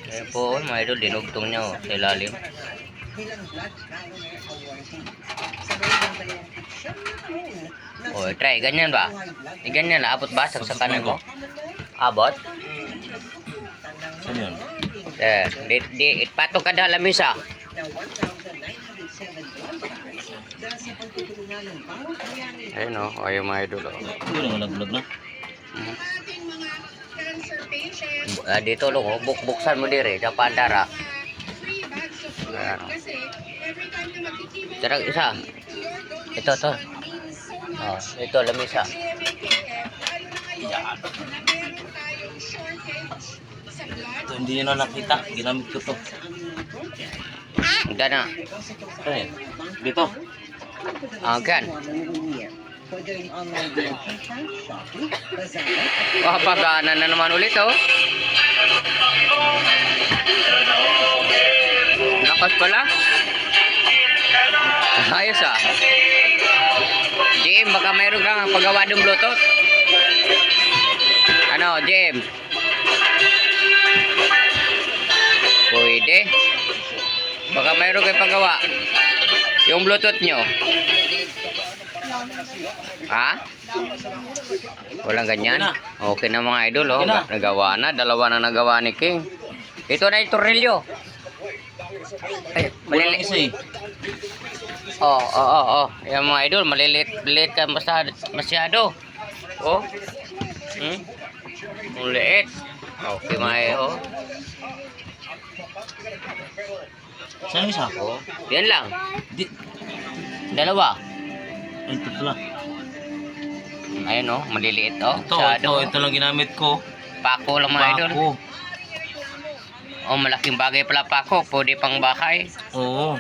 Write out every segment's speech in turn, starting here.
Ayan po, mga idol, dinugtong niya sa ilalim. Try, ganyan ba? Ganyan, abot ba sa kanan mo? Abot? Saan yun? Patong ka na lamisa. Ayun o, ayaw mga idol o. Hindi naman nag-vlog na. Dito lang o, buksan mo dire, sa pandara. Ayan o. Tarang isa. Ito. Ito, lamisa. Ito, hindi nyo na nakita. Ginamit ko to. Gana. Ito eh. Dito. Gan. Pagana na naman ulit oh. Lakas pala. Ayos ah. Jim, baka mayroon kang paggawa ng Bluetooth. Ano, Jim? Pwede. Baka mayroon kang paggawa. Yung Bluetooth nyo. Ha? Walang ganyan? Okay na mga idol oh. Nagawa na. Dalawa na nagawa ni King. Ito na yung tornilyo. Ay, maliliit. Isa eh. Yan mga idol, maliliit ka masyado. Oh. Maliit. Okay mga idol. Saan yung isa? Yan lang. Dalawa. Ay, ito pala. Ayun oh, maliliit oh. Ito lang ginamit ko. Pako lang mga idol. Pako. Oh, malaking bagay pala pako. Pwede pang bahay. Oo.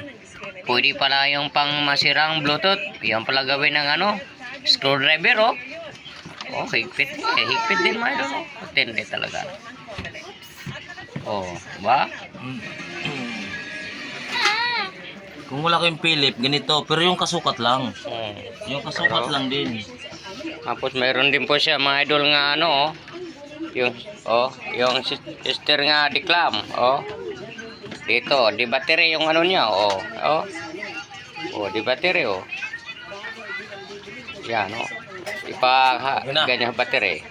Pwede pala yung pang masirang Bluetooth. Yan pala gawin ng screwdriver oh. Oh, higpit. Higpit din mga idol. Matindi talaga. Oh, ba? Kung wala kayong Philip, ganito. Pero yung kasukat lang. Yung kasukat lang din. Tapos mayroon din po siya mga idol nga yung sister nga declam dito di battery yung niya di battery yan ganyan battery.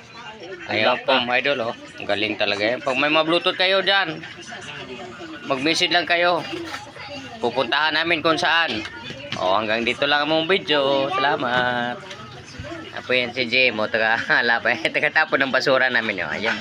Ayan po mga idol galing talaga yan. Pag may mga Bluetooth kayo dyan, mag-message lang kayo, pupuntahan namin kung saan. Hanggang dito lang ang video. Salamat. Apo yan si Jemo, taga tapon ng basura namin yun. Ayan.